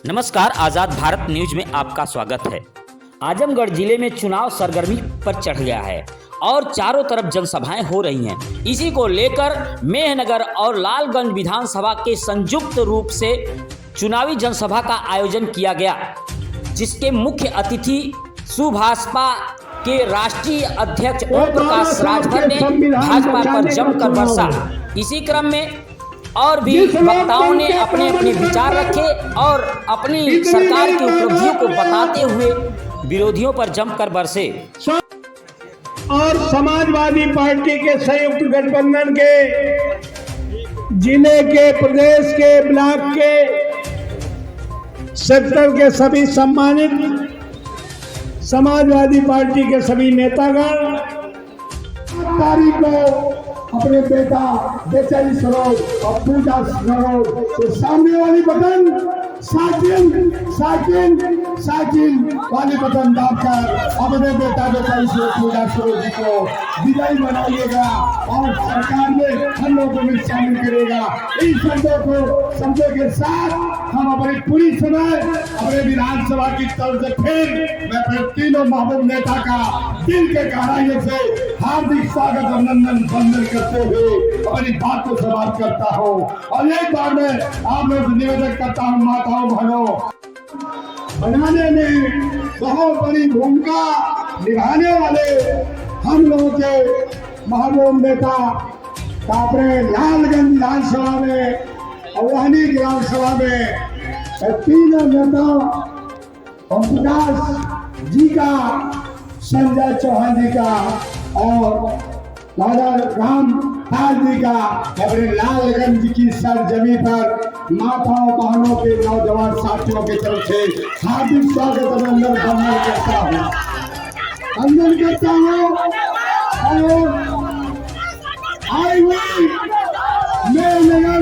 नमस्कार, आज़ाद भारत न्यूज में आपका स्वागत है। आजमगढ़ जिले में चुनाव सरगर्मी पर चढ़ गया है और चारों तरफ जनसभाएं हो रही हैं। इसी को लेकर मेहनगर और लालगंज विधानसभा के संयुक्त रूप से चुनावी जनसभा का आयोजन किया गया, जिसके मुख्य अतिथि सुभाषपा के राष्ट्रीय अध्यक्ष ओम प्रकाश राजभर ने भाजपा पर जमकर बरसा। इसी क्रम में और भी वक्ताओं ने अपने अपने विचार रखे और अपनी सरकार की उपलब्धियों को बताते हुए विरोधियों पर जमकर बरसे। और समाजवादी पार्टी के संयुक्त गठबंधन के जिले के, प्रदेश के, ब्लॉक के, सेक्टर के सभी सम्मानित समाजवादी पार्टी के सभी नेतागण तारीख को अपने बेटा बेचारी सरोज और पूजा सरोज के सामने वाली बटन साइकिल वाली बटन दाबकर अपने बेटा बेचारी पूजा सरोज जी को विजयी बनाइएगा और सरकार में हम लोगों को शामिल करेगा। इन शब्दों के साथ हम अपनी पूरी समय अपने विधानसभा की तरफ से फिर मैं तीनों महबूब नेता का दिल के गहराइयों से हार्दिक स्वागत अभिनंदन वंदन करते हुए अपनी बात को समाप्त करता हूँ। और एक बार मैं आप लोगों से निवेदन करता हूँ, माताओं बहनों, बनाने में बहुत बड़ी भूमिका निभाने वाले हम लोगों के महबूब नेता अपने लालगंज विधानसभा में और वहनी विधानसभा में तीनों नेता ओम प्रकाश जी का, संजय चौहान जी का और राजा राम पाल जी का अपने लालगंज की सरजमी पर माताओं बहनों के नौजवान साथियों की तरफ से हार्दिक स्वागत अभिनंदन करता हूँ और आई हुई मेहनगर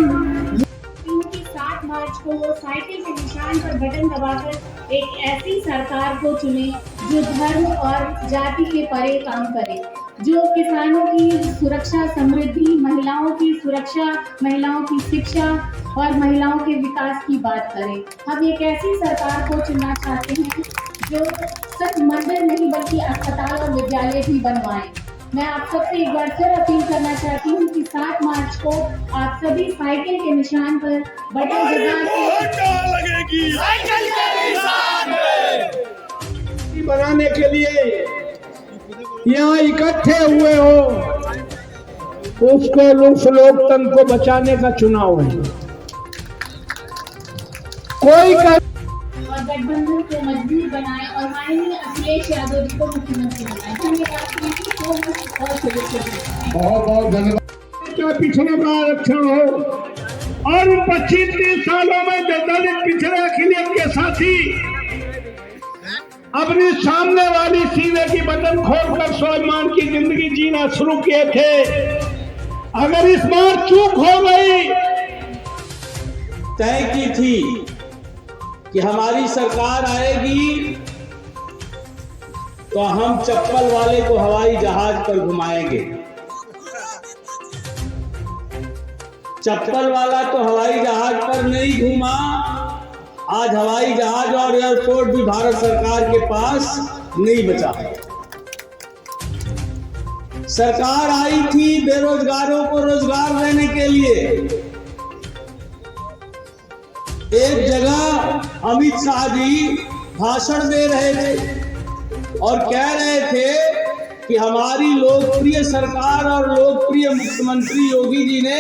7 मार्च को साइकिल के निशान पर बटन दबाकर एक ऐसी सरकार को चुने जो धर्म और जाति के परे काम करे, जो किसानों की सुरक्षा, समृद्धि, महिलाओं की सुरक्षा, महिलाओं की शिक्षा और महिलाओं के विकास की बात करे। हम एक ऐसी सरकार को चुनना चाहते हैं जो सिर्फ मंदिर नहीं बल्कि अस्पताल और विद्यालय भी बनवाए। मैं आप सबसे एक बार फिर अपील करना चाहती हूँ कि 7 मार्च को आप सभी साइकिल के निशान पर बटन बनाने के लिए यहाँ इकट्ठे हुए हो, उसको लोकतंत्र को बचाने का चुनाव है। कोई और गठबंधन को मजबूत बनाए और माननीय अखिलेश यादव जी को मुख्यमंत्री बनाए। बहुत धन्यवाद। पिछड़ा का आरक्षण हो और 25-30 सालों में दलित पिछड़े अखिलेश के साथी अपनी सामने वाली सीने की बटन खोलकर स्वाभिमान की जिंदगी जीना शुरू किए थे। अगर इस बार चूक हो गई, तय की थी कि हमारी सरकार आएगी तो हम चप्पल वाले को हवाई जहाज पर घुमाएंगे। चप्पल वाला तो हवाई जहाज पर नहीं घूमा, आज हवाई जहाज और एयरपोर्ट भी भारत सरकार के पास नहीं बचा। सरकार आई थी बेरोजगारों को रोजगार देने के लिए। एक जगह अमित शाह जी भाषण दे रहे थे और कह रहे थे कि हमारी लोकप्रिय सरकार और लोकप्रिय मुख्यमंत्री योगी जी ने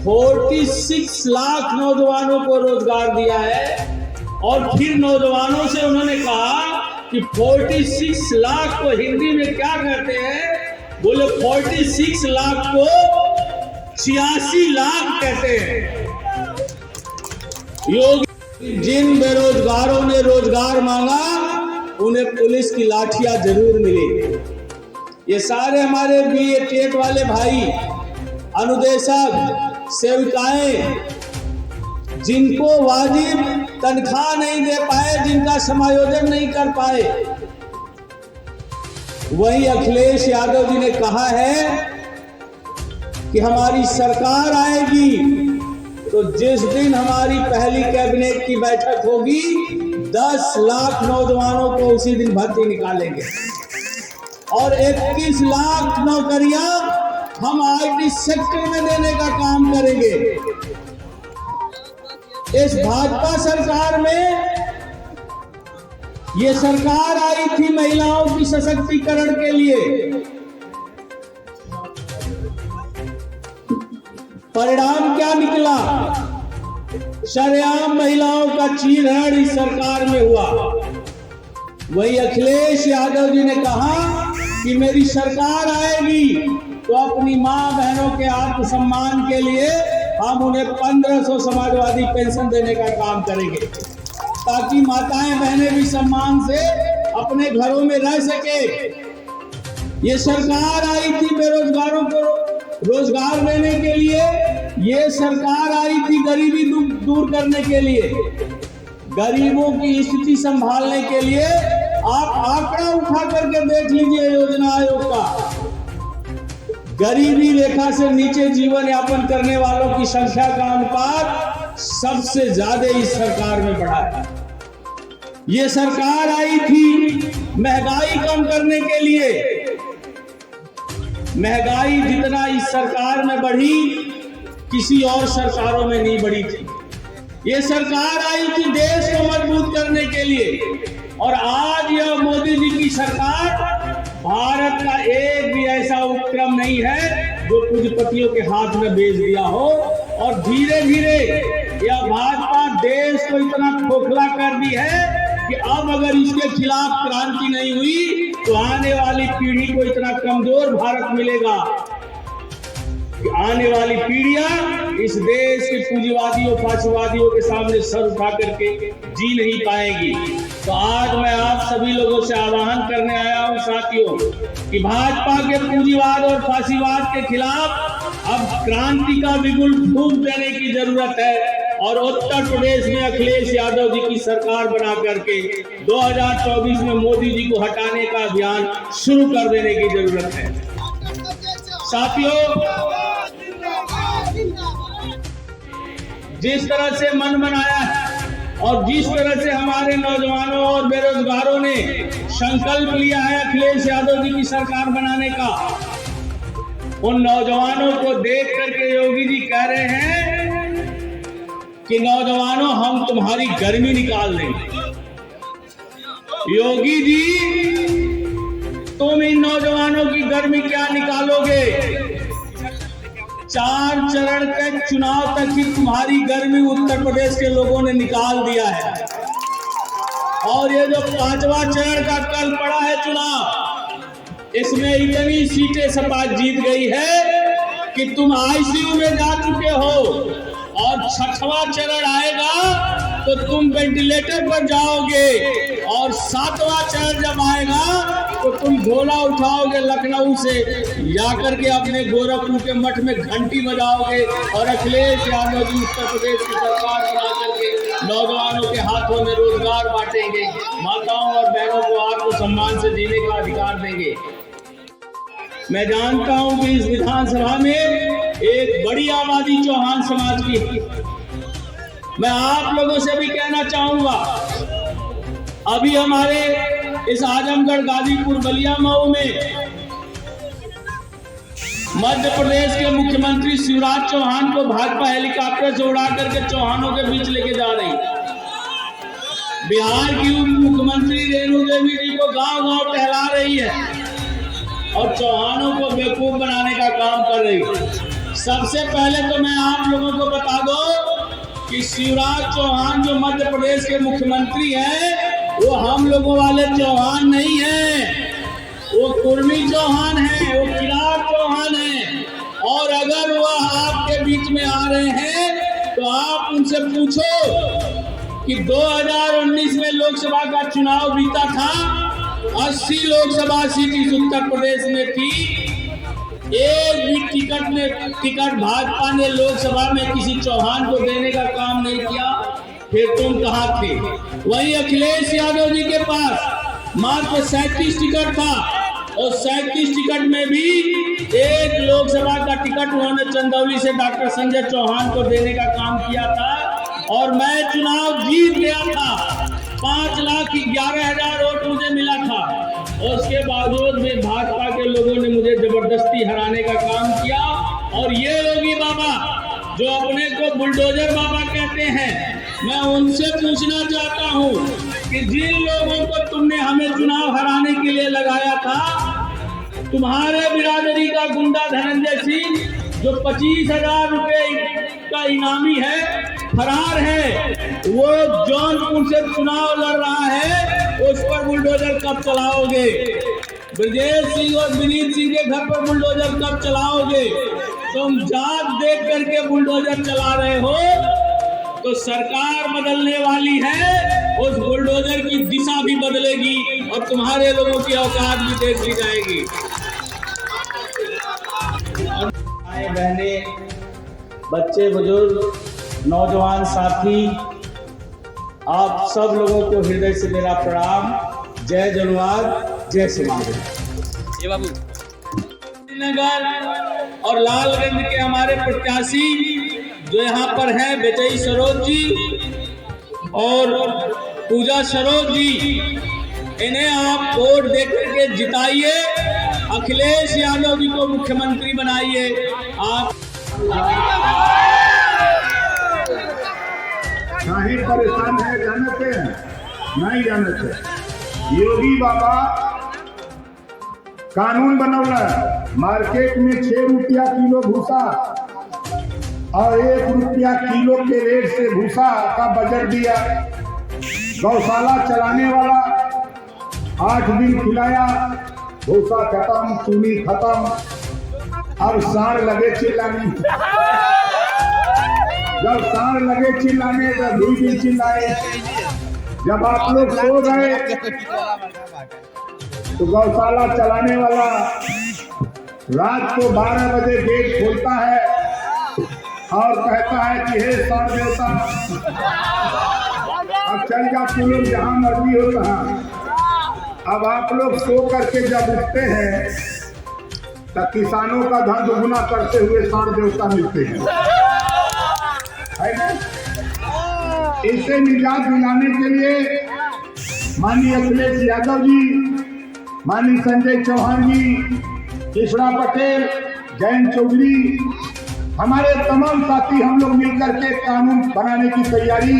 46 लाख नौजवानों को रोजगार दिया है। और फिर नौजवानों से उन्होंने कहा कि 46 लाख को हिंदी में क्या कहते हैं? बोले 46 लाख को 86 लाख कहते हैं। योगी जिन बेरोजगारों ने रोजगार मांगा उन्हें पुलिस की लाठियां जरूर मिली। ये सारे हमारे बीए टेट वाले भाई, अनुदेशक, सेविकाएं, जिनको वाजिब तनख्वाह नहीं दे पाए, जिनका समायोजन नहीं कर पाए, वही अखिलेश यादव जी ने कहा है कि हमारी सरकार आएगी तो जिस दिन हमारी पहली कैबिनेट की बैठक होगी 10 लाख नौजवानों को उसी दिन भर्ती निकालेंगे और 21 लाख नौकरियां हम IT सेक्टर में देने का काम करेंगे। इस भाजपा सरकार में ये सरकार आई थी महिलाओं की सशक्तिकरण के लिए। परिणाम क्या निकला? शरेआम महिलाओं का चीरहरण इस सरकार में हुआ। वही अखिलेश यादव जी ने कहा कि मेरी सरकार आएगी तो अपनी मां बहनों के आत्मसम्मान के लिए हम उन्हें 1500 समाजवादी पेंशन देने का काम करेंगे ताकि माताएं बहनें भी सम्मान से अपने घरों में रह सके। ये सरकार आई थी बेरोजगारों को रोजगार देने के लिए, ये सरकार आई थी गरीबी दूर करने के लिए, गरीबों की स्थिति संभालने के लिए। आप आंकड़ा उठा करके देख लीजिए योजना आयोग का, गरीबी रेखा से नीचे जीवन यापन करने वालों की संख्या का अनुपात सबसे ज्यादा इस सरकार में बढ़ा है। ये सरकार आई थी महंगाई कम करने के लिए। महंगाई जितना इस सरकार में बढ़ी किसी और सरकारों में नहीं बढ़ी थी। ये सरकार आई थी देश को मजबूत करने के लिए और आज यह मोदी जी की सरकार, भारत का एक भी ऐसा उपक्रम नहीं है जो पूंजीपतियों के हाथ में बेच दिया हो। और धीरे धीरे यह भाजपा देश को इतना खोखला कर दी है कि अब अगर इसके खिलाफ क्रांति नहीं हुई तो आने वाली पीढ़ी को इतना कमजोर भारत मिलेगा कि आने वाली पीढ़ियां इस देश के पूंजीवादियों फासीवादियों के सामने सर उठा करके जी नहीं पाएगी। तो आज मैं आप सभी लोगों से आह्वान करने आया हूं साथियों कि भाजपा के पूंजीवाद और फासीवाद के खिलाफ अब क्रांति का बिगुल फूंक देने की जरूरत है और उत्तर प्रदेश में अखिलेश यादव जी की सरकार बना करके 2024 में मोदी जी को हटाने का अभियान शुरू कर देने की जरूरत है। साथियों, जिस तरह से मन बनाया है और जिस तरह से हमारे नौजवानों और बेरोजगारों ने संकल्प लिया है अखिलेश यादव जी की सरकार बनाने का, उन नौजवानों को देख करके योगी जी कह रहे हैं कि नौजवानों हम तुम्हारी गर्मी निकाल देंगे। योगी जी, तुम इन नौजवानों की गर्मी क्या निकालोगे? 4 चरण के चुनाव तक ही तुम्हारी गर्मी उत्तर प्रदेश के लोगों ने निकाल दिया है और ये जो 5वां चरण का कल पड़ा है चुनाव, इसमें इतनी सीटें सपा जीत गई है कि तुम ICU में जा चुके हो और 6वां चरण आएगा तो तुम वेंटिलेटर पर जाओगे और 7वां चरण जब आएगा तो तुम झोला उठाओगे लखनऊ से जाकर के अपने गोरखपुर के मठ में घंटी बजाओगे और अखिलेश यादव जी उत्तर प्रदेश की सरकार बना करके नौजवानों के हाथों में रोजगार बांटेंगे, माताओं और बहनों को आत्मसम्मान से जीने का अधिकार देंगे। मैं जानता हूं कि इस विधानसभा में एक बड़ी आबादी चौहान समाज की है। मैं आप लोगों से भी कहना चाहूंगा, अभी हमारे इस आजमगढ़, गाजीपुर, बलिया, मऊ में मध्य प्रदेश के मुख्यमंत्री शिवराज चौहान को भाजपा हेलीकॉप्टर से उड़ा करके चौहानों के बीच लेके जा रही। बिहार की मुख्यमंत्री रेणु देवी जी को गांव-गांव टहला रही है और चौहानों को बेवकूफ बनाने का काम कर रही है। सबसे पहले तो मैं आप लोगों को बता दूं कि शिवराज चौहान जो मध्य प्रदेश के मुख्यमंत्री हैं वो हम लोगों वाले चौहान नहीं है, वो कुर्मी चौहान है, वो किरार चौहान है। और अगर वह आपके बीच में आ रहे हैं तो आप उनसे पूछो कि 2019 में लोकसभा का चुनाव बीता था, 80 लोकसभा सीट इस उत्तर प्रदेश में थी, एक भी टिकट भाजपा ने लोकसभा में किसी चौहान को देने का काम नहीं किया। फिर तुम कहाँ थे? वही अखिलेश यादव जी के पास मात्र 37 टिकट था और 37 टिकट में भी एक लोकसभा का टिकट उन्होंने चंदौली से डॉक्टर संजय चौहान को देने का काम किया था और मैं चुनाव जीत गया था। 5,11,000 वोट मुझे मिला था और उसके बावजूद भी भाजपा के लोगों ने मुझे जबरदस्ती हराने का काम किया। और ये योगी बाबा जो अपने को बुलडोजर बाबा कहते हैं, मैं उनसे पूछना चाहता हूँ कि जिन लोगों को तुमने हमें चुनाव हराने के लिए लगाया था, तुम्हारे बिरादरी का गुंडा धनंजय सिंह जो 25,000 रुपए का इनामी है, फरार है, वो जौनपुर से चुनाव लड़ रहा है, उस पर बुलडोजर कब चलाओगे? ब्रजेश सिंह और विनीत सिंह के घर पर बुलडोजर कब चलाओगे? तुम जात देख करके बुलडोजर चला रहे हो, तो सरकार बदलने वाली है, उस बुलडोजर की दिशा भी बदलेगी और तुम्हारे लोगों की औकात भी देख ली जाएगी। भाई बहने, बच्चे, बुजुर्ग, नौजवान साथी, आप सब लोगों को हृदय से मेरा प्रणाम। जय जलवाद, जय श्रीराम। ये बाबू नगर और लालगंज के हमारे प्रत्याशी जो यहाँ पर हैं, बेचई सरोज जी और पूजा सरोज जी, इन्हें आप वोट देकर के जिताइए, अखिलेश यादव जी को मुख्यमंत्री बनाइए। आप काहे परेशान है जानते हैं? नहीं जानते। योगी बाबा कानून बनौला, मार्केट में 6 रुपया किलो भूसा और 1 रुपया किलो के रेट से भूसा का बजट दिया। गौशाला चलाने वाला 8 दिन खिलाया, भूसा खत्म, चूनी खत्म, अब साढ़ लगे चिल्लाने। जब साढ़ लगे चिल्लाने तो 2 दिन चिल्लाए। जब आप लोग सो गए तो गौशाला चलाने वाला रात को 12 बजे गेट खोलता है और कहता है कि हे साढ़ देवता, अब चल जा तू लोग जहां मर्जी हो रहा। अब आप लोग सो करके जब उठते हैं तो किसानों का धन दुगुना करते हुए साढ़ देवता मिलते हैं, है ना? इसे निजात दिलाने के लिए माननीय अखिलेश यादव जी, माननीय संजय चौहान जी, कृष्णा पटेल, जयंत चौधरी, हमारे तमाम साथी हम लोग मिलकर के कानून बनाने की तैयारी।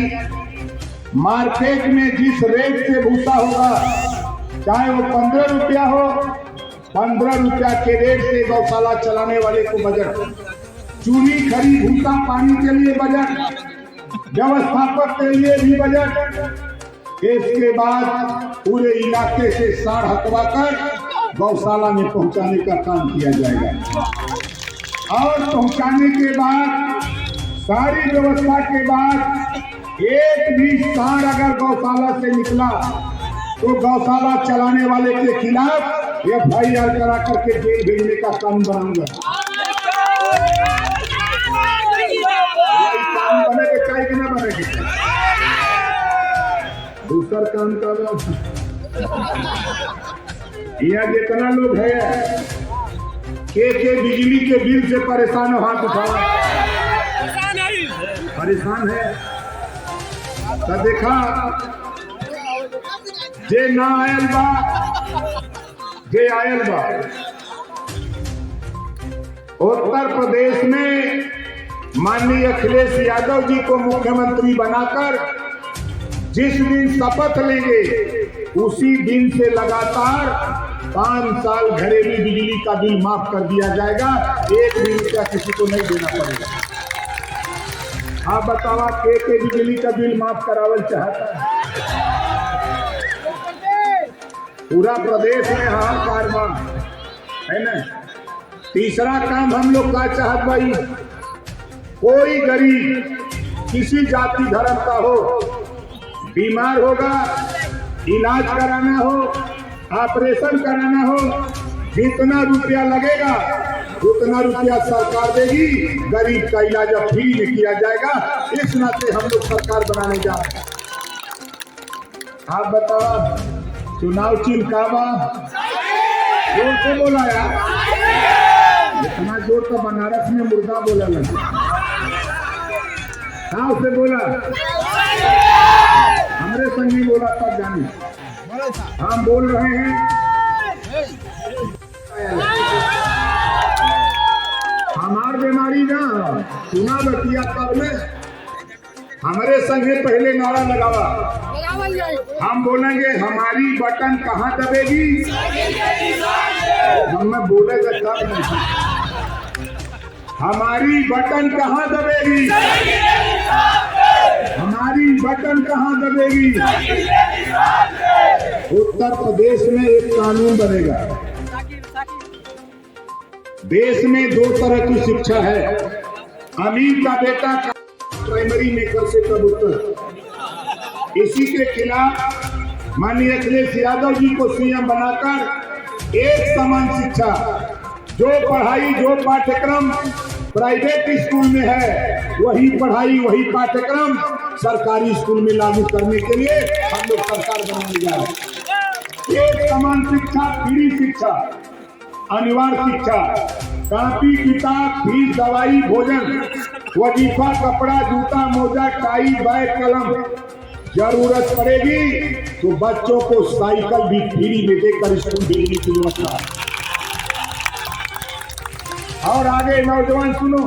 मार्केट में जिस रेट से भूसा होगा, चाहे वो 15 रुपया हो, 15 रुपया के रेट से गौशाला चलाने वाले को बजट, चूनी खरी भूसा पानी के लिए बजट, व्यवस्थापक के लिए भी बजट। इसके बाद पूरे इलाके से साढ़ हटवा कर गौशाला में पहुंचाने का काम किया जाएगा और पहुंचाने के बाद सारी व्यवस्था के बाद एक भी साढ़ अगर गौशाला से निकला तो गौशाला चलाने वाले के खिलाफ FIR करा करके जेल भेजने का कानून बनाऊंगा। बनेगा चाहे कि ना बनेगा, दूसरा काम का यहाँ जितना लोग है के बिजली के बिल से परेशान हो, हाथ उठाओ। परेशान है तो देखा जे ना आयल बा, जे आयल बा। उत्तर प्रदेश में माननीय अखिलेश यादव जी को मुख्यमंत्री बनाकर जिस दिन शपथ लेंगे उसी दिन से लगातार 5 साल घरेलू बिजली का बिल माफ कर दिया जाएगा। 1 भी रुपया किसी को नहीं देना पड़ेगा। आप बताओ, के बिजली का बिल माफ करावल चाहता है? पूरा प्रदेश में हाहाकार है ना। तीसरा काम हम लोग का चाहत भाई, कोई गरीब किसी जाति धर्म का हो, बीमार होगा, इलाज कराना हो, ऑपरेशन कराना हो, जितना रुपया लगेगा उतना रुपया सरकार देगी, गरीब का इलाज फ्री में किया जाएगा। इस नाते हम लोग सरकार बनाने जा रहे हैं। आप बताओ, चुनाव चिन्ह का बा? जोर से बोला यार। इतना जोर तो बनारस में मुर्गा बोला लगा। हाँ उसे बोला, हमरे संगी बोला तब जानी हम बोल रहे हैं। हमार बीमारी ना सुना बतिया तब में हमारे संगे पहले नारा लगावा। हम बोलेंगे हमारी बटन कहाँ दबेगी, हम बोलेगा तब नहीं। हमारी बटन कहाँ दबेगी, हमारी बटन कहाँ दबेगी। उत्तर प्रदेश में एक कानून बनेगा। देश में 2 तरह की शिक्षा है। अमीर का बेटा प्राइमरी में कर से तब उत्तर। इसी के खिलाफ माननीय अखिलेश यादव जी को सीएम बनाकर एक समान शिक्षा, जो पढ़ाई जो पाठ्यक्रम प्राइवेट स्कूल में है वही पढ़ाई वही पाठ्यक्रम सरकारी स्कूल में लागू करने के लिए हम लोग सरकार बनाने जा रहे हैं। एक समान शिक्षा, फ्री शिक्षा, अनिवार्य शिक्षा, कॉपी किताब फीस दवाई भोजन वजीफा कपड़ा जूता मोजा टाई बैग कलम, जरूरत पड़ेगी तो बच्चों को साइकिल भी फ्री में देकर स्कूल भेजने की व्यवस्था। और आगे नौजवान सुनो,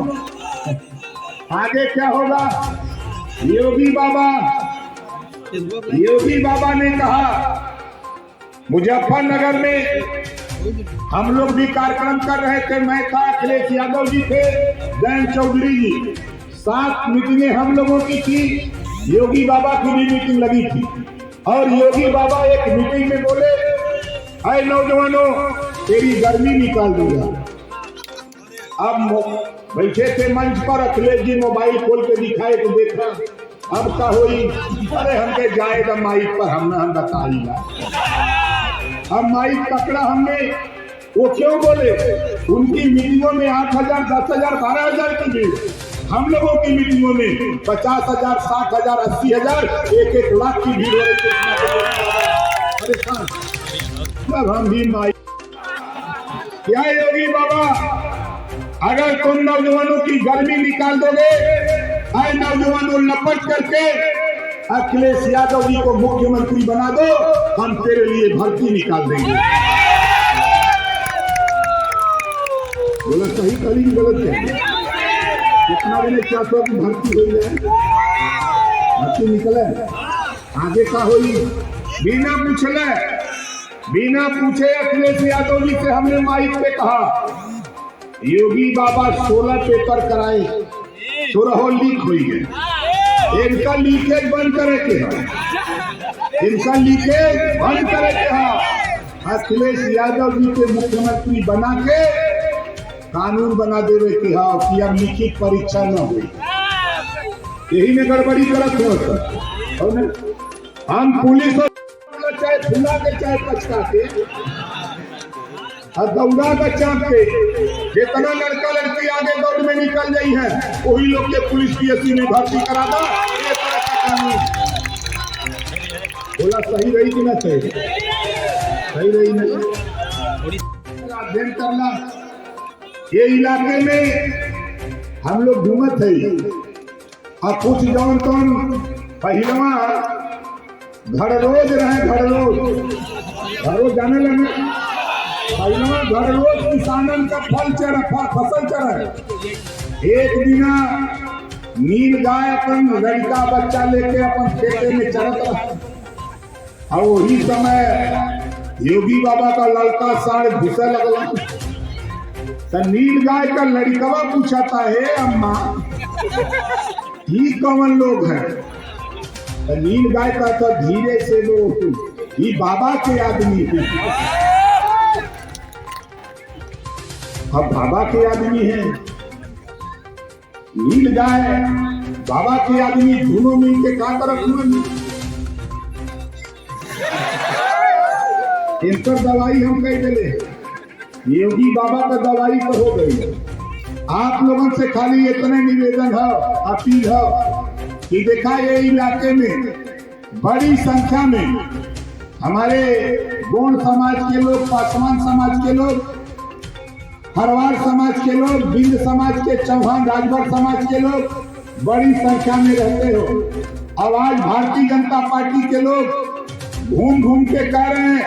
आगे क्या होगा। योगी बाबा ने कहा, मुजफ्फरनगर में हम लोग भी कार्यक्रम कर रहे थे। मैं था, अखिलेश यादव जी थे, जयंत चौधरी जी, 7 मीटिंगें हम लोगों की थी। योगी बाबा की भी मीटिंग लगी थी और योगी बाबा एक मीटिंग में बोले, अरे नौजवानों तेरी गर्मी निकाल दूंगा। अब बैठे थे मंच पर, अखिलेश जी मोबाइल खोल के दिखाए तो देखा अब का होई। अरे हमके जाएगा माइक पर, हम बताइएगा। अब माइक पकड़ा हमने। वो क्यों बोले, उनकी मीटिंगों में 8,000 10,000 12,000 की भीड़, हम लोगों की मीटिंगों में 50,000 60,000 80,000 1-1 लाख की भीड़ हो रही थी। जब हम भी माइक, क्या योगी बाबा अगर तुम नौजवानों की गर्मी निकाल दोगे, आए नौजवानों लपट करके अखिलेश यादव जी को मुख्यमंत्री बना दो, हम तेरे लिए भर्ती निकाल देंगे। बोला सही करी गलत है। कितना भी नहीं चाहते कि भर्ती हो जाए, भर्ती निकले आगे का होई। बिना पूछे अखिलेश यादव जी से हमने माइक पे कहा, योगी बाबा 16 पेपर कराए, 16 लीक हो गए। इनका लीकेज बंद करे के है, इनका लीकेज बंद करे के है। अखिलेश यादव जी के मुख्यमंत्री बना के कानून बना देवे के है कि अब लिखित परीक्षा न हुई। यही में गड़बड़ी करत हो। हम पुलिस चाहे फुला के चाहे पछता के दौड़ा का चाप के, जितना लड़का लड़की आगे दौड़ में निकल गई है वही लोग के पुलिस पीएससी में भर्ती करा दो। ये तरह का कानून बोला सही रही कि ना सही रही नहीं। अध्ययन करना, ये इलाके में हम लोग घूमत है और कुछ जौन तौन पहिलवा घड़रोज रहे, घड़रोज जाने लगे। घड़रोज किसानन का फसल चढ़े। एक दिना नील गाय अपन लड़का बच्चा लेके अपन खेते में चरत रहा और वही समय योगी बाबा का लड़का साढ़े घुसे लगला। तो नील गाय का लड़कवा पूछाता है, अम्मा ये कौन लोग हैं? तो नील गाय का तो धीरे से लोग ये बाबा के आदमी है। अब बाबा के आदमी है, नील गाय बाबा के आदमी, दोनों मिलके का तरफ इनकर दवाई हम कह दिले। योगी बाबा का दवाई तो हो गई। आप लोगों से खाली इतने निवेदन है, अपील है कि देखा ये इलाके में बड़ी संख्या में हमारे गोंड समाज के लोग, पासवान समाज के लोग हरवार समाज के लोग, बिंद समाज के, चौहान राजभर समाज के लोग बड़ी संख्या में रहते हो। अब आज भारतीय जनता पार्टी के लोग घूम घूम के कह रहे हैं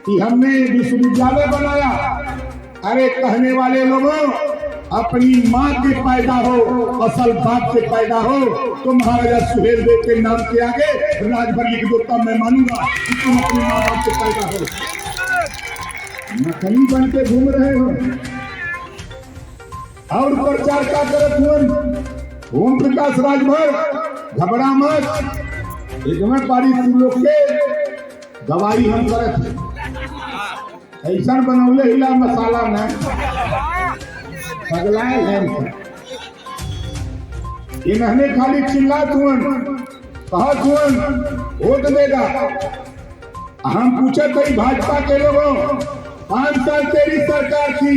कि हमने विश्वविद्यालय बनाया। अरे कहने वाले लोगों, अपनी माँ के पैदा हो, असल बाप के पैदा हो तो महाराजा सुहेलदेव के नाम के आगे राजभर लिख दो, तब मैं मानूंगा कि तुम अपने माँ बाप के पैदा हो। नकली बन के घूम रहे हो और प्रचार का करत हुए ओम प्रकाश राजभर, घबरा मत। एक पारी लोग के दवाई हम करत ऐसा बनौले हिला मसाला न पगलाए हैं। इन्होंने खाली चिल्लात हुन, कहत हुन वोट देगा। हम पूछे थे भाजपा के लोगों, 5 साल तेरी सरकार थी,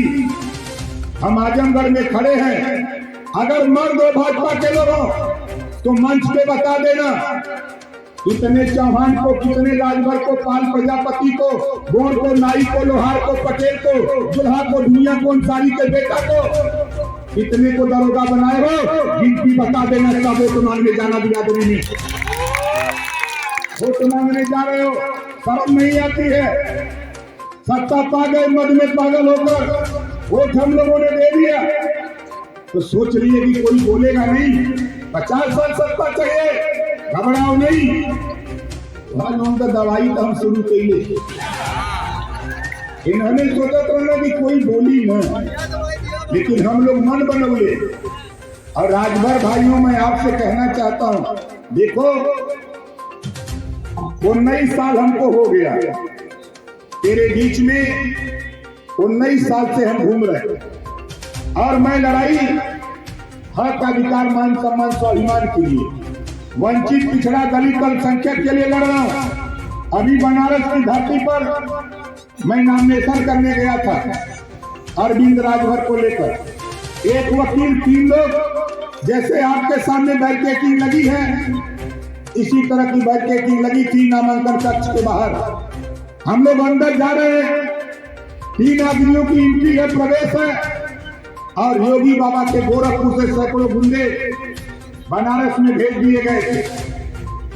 हम आजमगढ़ में खड़े हैं। अगर मर दो भाजपा के लोगों तो मंच पे बता देना कितने चौहान को, कितने राजभर को, पाल प्रजापति को, गोड़ को, नाई को, लोहार को, पटेल को, दुल्हा को, दुनिया को, अंसारी के बेटा को, कितने को दरोगा बनाए हो, गिनती बता देना। सब वोट मांगने जाना बिरादरी में, वोट मांगने जा रहे हो, शर्म नहीं आती है? सत्ता पा गए, मद में पागल होकर वोट हम लोगों ने दे दिया तो सोच लिए कि कोई बोलेगा नहीं। 50 साल सत्ता चाहिए, घबराओ नहीं। तो दवाई तो हम शुरू कर ले, इन्होंने सोचा रहना कि कोई बोली न, लेकिन हम लोग मन बनौले। और राजभर भाइयों, मैं आपसे कहना चाहता हूं, देखो 19 साल हमको हो गया तेरे बीच में, 19 साल से हम घूम रहे और मैं लड़ाई हक, अधिकार, मान सम्मान, स्वाभिमान के लिए, वंचित, पिछड़ा, दलित, अल्पसंख्यक के लिए लड़ रहा हूं। अभी बनारस की धरती पर मैं नॉमिनेशन करने गया था अरविंद राजभर को लेकर। एक वकील, 3 लोग, जैसे आपके सामने बैरिकेडिंग लगी है इसी तरह की बैरिकेडिंग लगी थी नामांकन कक्ष के बाहर। हम लोग अंदर जा रहे हैं, 3 आदमियों की एंट्री है, प्रवेश है, और योगी बाबा के गोरखपुर से सैकड़ों गुंडे बनारस में भेज दिए गए थे।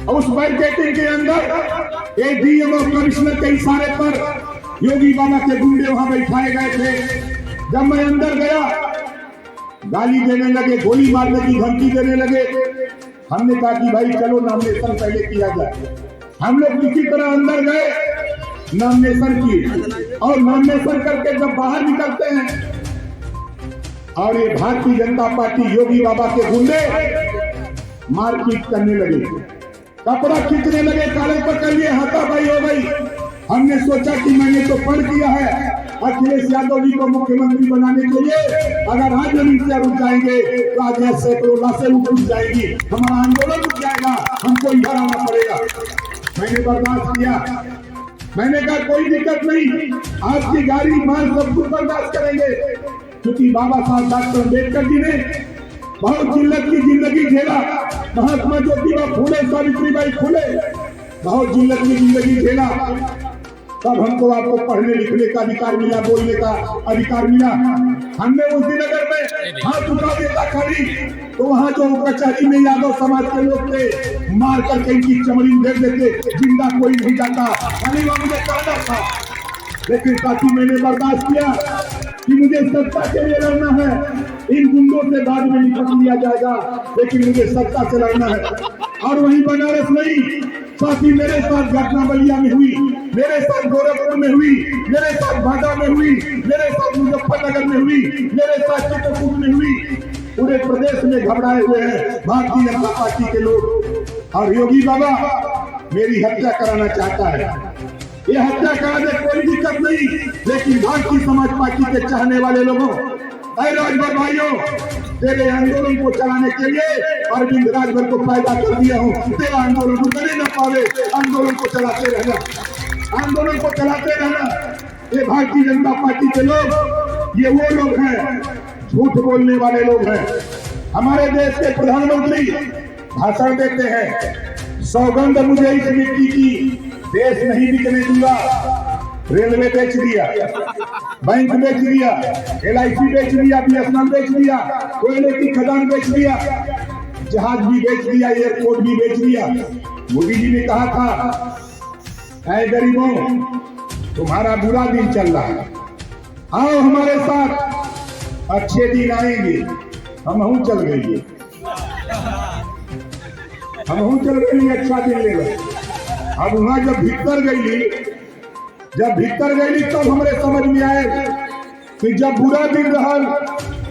उस बैरिकेडिंग के अंदर एक डीएमओ कमिश्नर के इशारे पर योगी बाबा के गुंडे वहां बैठाए गए थे। जब मैं अंदर गया, गाली देने लगे, गोली मारने की धमकी देने लगे। हमने कहा कि भाई चलो नॉमिनेशन पहले किया जाए। हम लोग किसी तरह अंदर गए, नॉमिनेशन किए, और नॉमिनेशन करके जब बाहर निकलते हैं और ये भारतीय जनता पार्टी, योगी बाबा के गुंडे मारपीट करने लगे, कपड़ा खींचने लगे, काले पकड़ लिए, हाथापाई हो गई। हमने सोचा कि मैंने तो पढ़ किया है अखिलेश यादव जी को मुख्यमंत्री बनाने के लिए, अगर आज जमीन से रुक जाएंगे तो आज यह सैकड़ों लाशें रुक जाएगी, हमारा आंदोलन रुक जाएगा, हमको इधर आना पड़ेगा। मैंने बर्दाश्त किया, मैंने कहा कोई दिक्कत नहीं, आपकी गाड़ी माल सब कुछ बर्दाश्त करेंगे, क्योंकि बाबा साहब डॉक्टर अम्बेडकर जी ने बहुत जिल्लत की जिंदगी झेला। महात्मा ज्योतिबा फूले, सावित्रीबाई फूले बहुत जिल्लत की जिंदगी झेला, तब हमको आपको पढ़ने लिखने का अधिकार मिला, बोलने का अधिकार मिला। हमने उस दिन अगर मैं हाथ उठा देता खाली, तो वहाँ जो कचहरी में यादव समाज के लोग थे मार करके इनकी चमड़ी दे देते, जिंदा कोई नहीं जाता। खाली वहाँ मुझे कहना था, लेकिन साथी मैंने बर्दाश्त किया कि मुझे सत्ता के लिए लड़ना है, इन गुंडों से बाद में निपट लिया जाएगा, लेकिन मुझे सत्ता से लड़ना है। और वहीं बनारस नहीं, साथी मेरे साथ घटना बलिया में हुई, मेरे साथ गोरखपुर में हुई, मेरे साथ बांदा में हुई, मेरे साथ मुजफ्फरनगर में हुई, मेरे साथ चित्रकूट में हुई। पूरे प्रदेश में घबराए हुए हैं भारतीय जनता पार्टी के लोग। और योगी बाबा मेरी हत्या कराना चाहता है, ये हत्या कराने कोई दिक्कत नहीं, लेकिन भारतीय समाज पार्टी के चाहने वाले लोगों, राजभर भाइयों, तेरे आंदोलन को चलाने के लिए अरविंद राजभर को पैदा कर दिया हूँ। तेरा आंदोलन रुकने न पावे, आंदोलन को चलाते रहना, आंदोलन को चलाते रहना। ये भारतीय जनता पार्टी के लोग, ये वो लोग हैं झूठ बोलने वाले लोग हैं। हमारे देश के प्रधानमंत्री भाषण देते हैं, सौगंध मुझे इस मिट्टी की देश नहीं बिकने दूंगा, रेलवे बेच दिया, बैंक बेच दिया, LIC बेच दिया, BSNL बेच दिया, कोयले की खदान बेच दिया, जहाज भी बेच दिया, एयरपोर्ट भी बेच दिया। मोदी जी ने कहा था, ऐ गरीबों, तुम्हारा बुरा दिन चल रहा है, आओ हमारे साथ, अच्छे दिन आएंगे। हम चल गए, हम चल गए, अच्छा दिन लेगा। अब वहां जब भीतर गई तब हमरे समझ में आए कि जब बुरा दिन रहल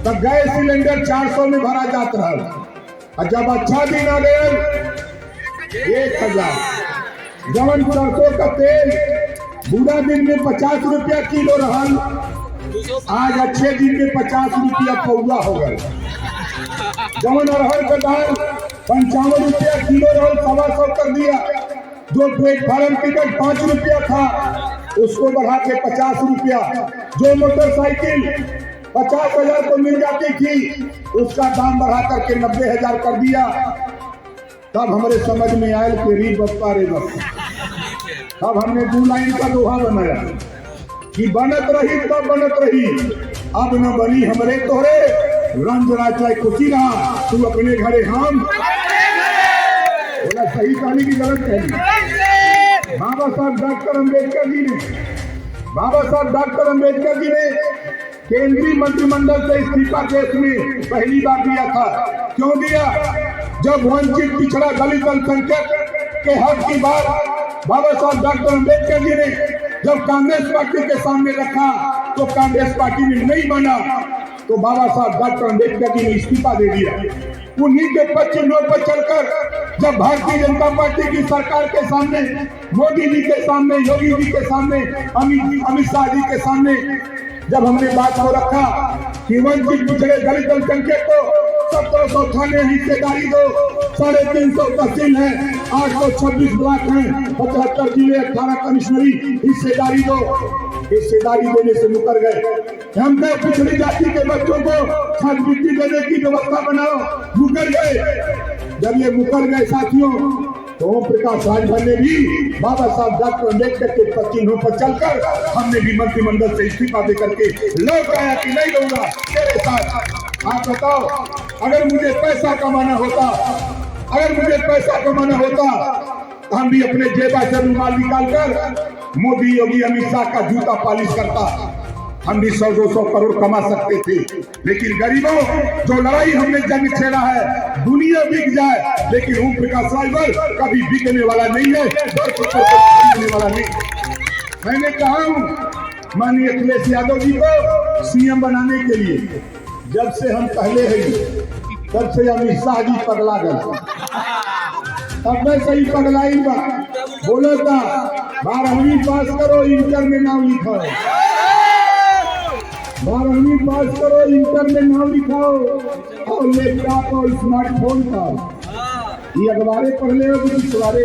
तब गैस सिलेंडर 400 में भरा जात रहल, और जब अच्छा दिन आ गए 1000। जवन सरसों का तेल बुरा दिन में 50 रुपया किलो रहल, आज अच्छे दिन में 50 रुपया पौवा हो गए। जवन अरहर का दाल 55 रुपया किलो रहल, 125 कर दिया। जो प्लेटफार्म टिकट 5 रुपया था उसको बढ़ा के 50 रुपया। जो मोटरसाइकिल 50,000 को मिल जाती थी उसका दाम बढ़ा करके 90,000 कर दिया। तब हमारे समझ में आयल कि री बप्पा रे बप्पा। तब हमने 2 लाइन का दोहा बनाया कि बनत रही तब बनत रही, अब न बनी हमरे तोरे, रंग चाहे खुशी रहा तू अपने घरे हम। बोला सही कहानी की गलत कहानी। बाबा साहब डॉक्टर अम्बेडकर जी ने केंद्रीय मंत्रिमंडल से इस्तीफा देश में पहली बार दिया था। क्यों दिया? जब वंचित पिछड़ा दलित अल्पसंख्यक के हक की बात बाबा साहब डॉक्टर अम्बेडकर जी ने जब कांग्रेस पार्टी के सामने रखा तो कांग्रेस पार्टी ने नहीं माना, तो बाबा साहब डॉक्टर अम्बेडकर जी ने इस्तीफा दे दिया। उन्हीं के 25 पर चलकर जब भारतीय जनता पार्टी की सरकार के सामने, मोदी जी के सामने, योगी जी के सामने, अमित शाह जी के सामने जब हमने बात को रखा कि वंचित पिछड़े दलित अल्पसंख्यक को 1700 थाने हिस्सेदारी दो, 350 तहसील है, 826 ब्लॉक हैं, 75 जिले, 18 कमिश्नरी हिस्सेदारी दो। हिस्सेदारी देने से मुकर गए। हम तो पिछड़ी जाति के बच्चों को छात्रवृत्ति देने की व्यवस्था बनाओ, मुकर गए। जब ये मुकर गए साथियों, तो ओम प्रकाश राजभर ने भी बाबा साहब डॉक्टर अम्बेडकर के 25 पर चलकर हमने भी मंत्रिमंडल से इस्तीफा दे करके लौट आया कि नहीं लूंगा तेरे साथ। आप बताओ, अगर मुझे पैसा कमाना होता तो हम भी अपने जेबा से रुमाल निकालकर मोदी, योगी, अमित शाह का जूता पॉलिश करता। हम भी 100-200 करोड़ कमा सकते थे। लेकिन गरीबों, जो लड़ाई हमने जंग छेड़ा है, दुनिया बिक जाए लेकिन ओम प्रकाश राजभर कभी बिकने वाला नहीं है, बिकने वाला नहीं। मैंने कहा हूं माननीय अखिलेश यादव जी को CM बनाने के लिए, जब से हम पहले हैं तब से अमित शाह जी पगला गए। तब मैं सही पगलाई बा बोला था 12वीं पास करो, इंटर में नाम लिखाओ, 12वीं पास करो, इंटर में नाम लिखाओ, और लैपटॉप और स्मार्टफोन का ये अखबारें पढ़ ले हो तो पिछवाड़े।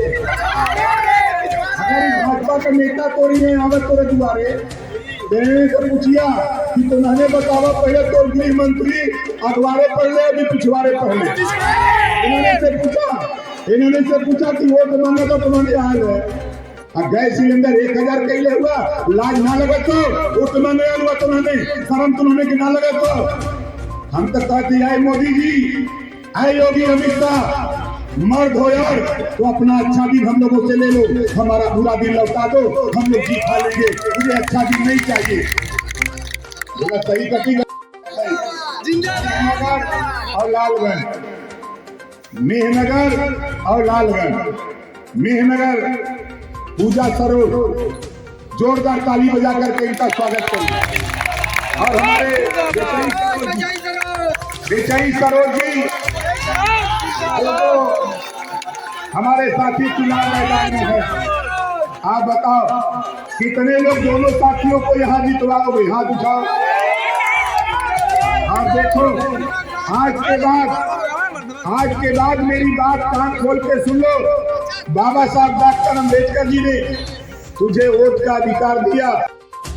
अगर भाजपा का नेता तोड़ी में आवत तोड़े दुआरे देने से पूछिया कि तुम्हें बतावा पहले तो गृह मंत्री अखबारें पढ़ ले अभी पिछवाड़े पढ़ ले। इन्होंने से पूछा कि वोट मांगा तो तुम्हारे हाल है। गैस सिलेंडर 1000 कैले हुआ, लाज ना लगा तो वोट मांगे हुआ तुम्हारे, शर्म तुम्हारे की ना लगा तो। हम तो कहते आए मोदी जी, आए योगी, अमित शाह, मर्द हो यार तो अपना अच्छा दिन हम लोगों से ले लो, हमारा बुरा दिन लौटा दो, हम लोग जी खा लेंगे, मुझे अच्छा दिन नहीं चाहिए। सही कटी और लालगंज, मेहनगर और लालगंज। मेहनगर पूजा सरोज, जोरदार ताली बजा करके इनका स्वागत करें। और हमारे बेचाई सरोज जी हमारे साथी चुनाव मैदान में है। आप बताओ कितने लोग दोनों साथियों को यहाँ जितवाओगे? हाथ उठाओ। आप देखो, आज के बाद मेरी बात कान खोल के सुन लो। बाबा साहब डॉक्टर अम्बेडकर जी ने तुझे वोट का अधिकार दिया,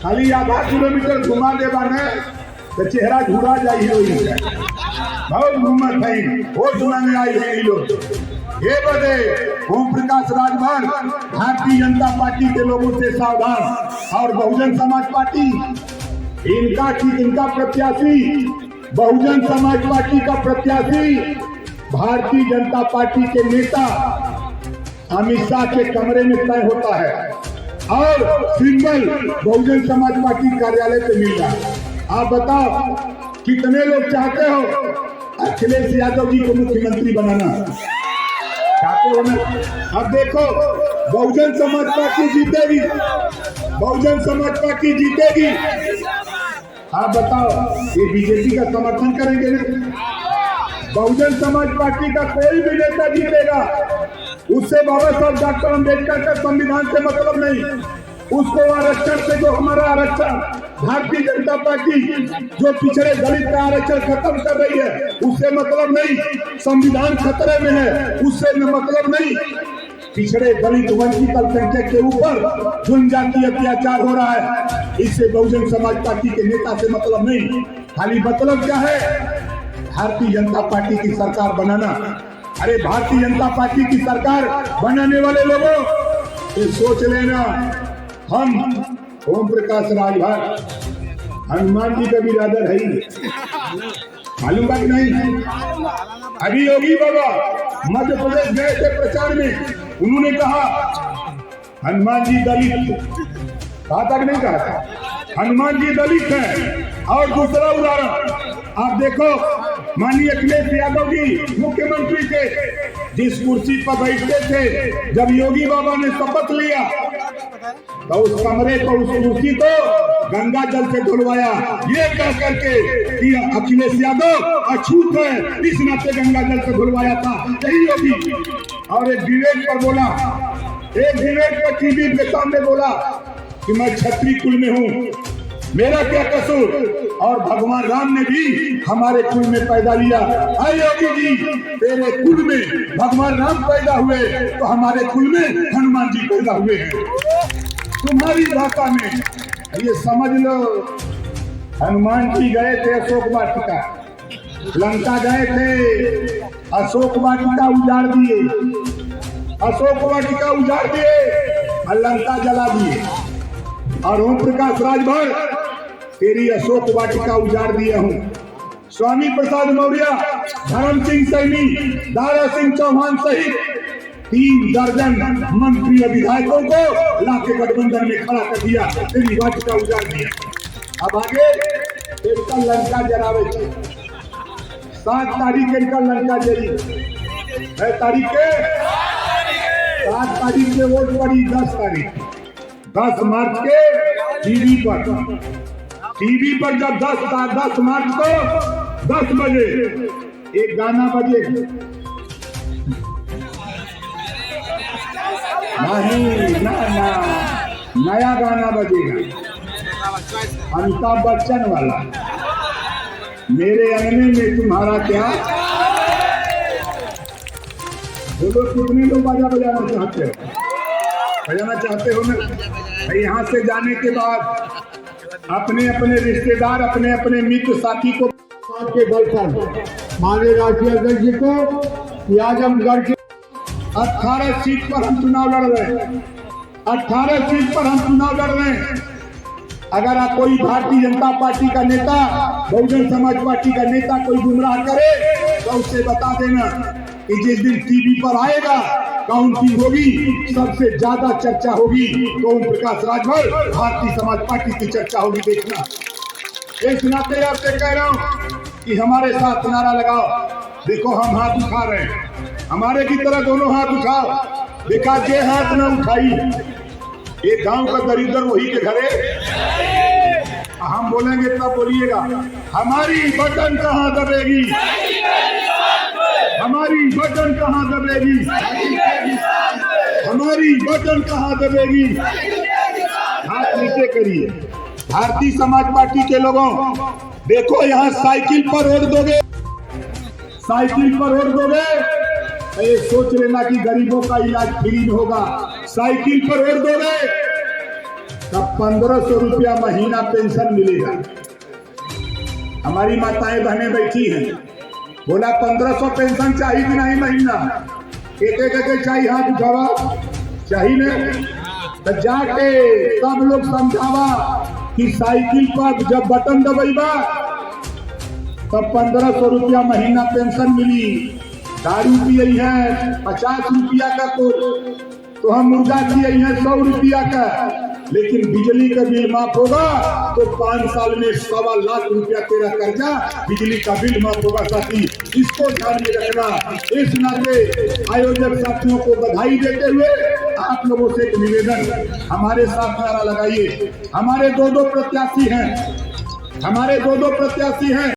खाली आधा किलोमीटर घुमा देवा न तो चेहरा झुरा जाइए। बहुत घूमत है, वोट मांगने आई है लोग। हे बदे ओम प्रकाश राजभर भारतीय जनता पार्टी के लोगों से सावधान। और बहुजन समाज पार्टी इनका प्रत्याशी, बहुजन समाज पार्टी का प्रत्याशी भारतीय जनता पार्टी के नेता अमित शाह के कमरे में तय होता है और सिंबल बहुजन समाज पार्टी कार्यालय पे मिल रहा है। आप बताओ कितने लोग चाहते हो अखिलेश यादव जी को मुख्यमंत्री बनाना? चाहते हो ना? अब देखो बहुजन समाज पार्टी जीतेगी, बहुजन समाज पार्टी जीतेगी। आप बताओ ये बीजेपी का समर्थन करेंगे ना? बहुजन समाज पार्टी का कोई भी नेता जीतेगा उससे बाबा साहब डॉक्टर अम्बेडकर का संविधान से मतलब नहीं, उसको आरक्षण से, जो हमारा आरक्षण भारतीय जनता पार्टी जो पिछड़े दलित का आरक्षण खत्म कर रही है उससे मतलब नहीं, संविधान खतरे में है उससे मतलब नहीं, पिछड़े दलित वंचित अल्पसंख्यक के ऊपर जनजातीय अत्याचार हो रहा है, इससे बहुजन समाज पार्टी के नेता से मतलब नहीं। खाली मतलब क्या है? भारतीय जनता पार्टी की सरकार बनाना। अरे भारतीय जनता पार्टी की सरकार बनाने वाले लोगों ये सोच लेना, हम ओम प्रकाश राजभर हनुमान जी का बिरादर है ही, मालूम है कि नहीं? अभी योगी बाबा मध्य प्रदेश गए थे प्रचार में, उन्होंने कहा हनुमान जी दलित, कहा था कि नहीं कहा था? हनुमान जी दलित हैं। और दूसरा उदाहरण आप देखो, माननीय अखिलेश यादव जी मुख्यमंत्री थे, जिस कुर्सी पर बैठते थे जब योगी बाबा ने शपथ लिया तो उस कमरे को, उस कुर्सी को गंगा जल से धुलवाया, ये कह करके कि अखिलेश यादव अछूत है, इस नाते गंगा जल से धुलवाया था यही योगी। और एक डिबेट पर बोला, एक डिबेट पर टीवी के सामने बोला कि मैं क्षत्रिय कुल में हूँ, मेरा क्या कसूर, और भगवान राम ने भी हमारे कुल में पैदा लिया। अरे योगी जी, तेरे कुल में भगवान राम पैदा हुए तो हमारे कुल में हनुमान जी पैदा हुए हैं। तुम्हारी भाषा में ये समझ लो, हनुमान जी गए थे अशोक वाटिका, लंका गए थे, अशोक वाटिका उजाड़ दिए, अशोक वाटिका उजाड़ दिए और लंका जला दिए। और ओम प्रकाश राजभर तेरी अशोक वाटिका उजाड़ दिया हूँ। स्वामी प्रसाद मौर्य, धर्म सिंह सैनी, दारा सिंह चौहान सहित 3 दर्जन मंत्री और विधायकों को लाके गठबंधन में खड़ा कर दिया, तेरी वाटिका उजाड़ दिया। अब आगे इनका लंका जलावे, 7 तारीख इनका लंका जली, 6 तारीख के 7 तारीख के वोट पड़ी, 10 तारीख 10 मार्च के टीवी पर जब 10 मार्च को 10 बजे एक गाना बजे, नहीं ना नया गाना बजेगा अमिताभ बच्चन वाला, मेरे अंगने में तुम्हारा क्या। बोलो कितने लोग बाजा बजाना चाहते हो? बजाना चाहते हो ना? यहाँ से जाने के बाद अपने अपने रिश्तेदार, अपने अपने मित्र साथी को के बल पर माननीय राष्ट्रीय अध्यक्ष जी को कि आजमगढ़ के 18 सीट पर हम चुनाव लड़ रहे हैं, 18 सीट पर हम चुनाव लड़ रहे हैं। अगर आप कोई भारतीय जनता पार्टी का नेता, बहुजन समाज पार्टी का नेता कोई गुमराह करे तो उससे बता देना कि जिस दिन टीवी पर आएगा काउंटिंग होगी, सबसे ज्यादा चर्चा होगी तो ओम प्रकाश राजभर भारतीय समाज पार्टी की चर्चा होगी, देखना। इस नाते आपसे कह रहा हूँ कि हमारे साथ नारा लगाओ। देखो हम हाथ उठा रहे हैं, हमारे की तरह दोनों हाथ उठाओ। देखा जे हाथ न उठाई, एक गांव का दरिद्र वही के घरे, हम बोलेंगे तब बोलिएगा हमारी बटन कहाँ दबेगी, हमारी बटन कहाँ दबेगी, हमारी बटन कहाँ दबेगी। हाथ नीचे करिए। भारतीय समाज पार्टी के लोगों, देखो यहाँ साइकिल पर वोट दोगे, साइकिल पर वोट दोगे, ये सोच लेना कि गरीबों का इलाज फ्री में होगा। साइकिल पर वोट दोगे तब 1500 रुपया महीना पेंशन मिलेगा। हमारी माताएं बहनें बैठी हैं, बोला 1500 पेंशन चाहिए कि नहीं महीना, एक चाहिए हाथ उठावा चाहिए ने तो जाके सब लोग समझावा कि साइकिल पर जब बटन दबेबा तब 1500 रुपया महीना पेंशन मिली। दारू पिए हैं 50 रुपया का तो हम मुर्गा पिए हैं 100 रुपया का, लेकिन बिजली का बिल माफ होगा तो 5 साल में 1.25 लाख रुपया तेरा कर्जा बिजली का बिल माफ होगा। साथी इसको ध्यान में रखना। इस नाते आयोजक साथियों को बधाई देते हुए आप लोगों से एक निवेदन, हमारे साथ नारा लगाइए। हमारे दो प्रत्याशी हैं,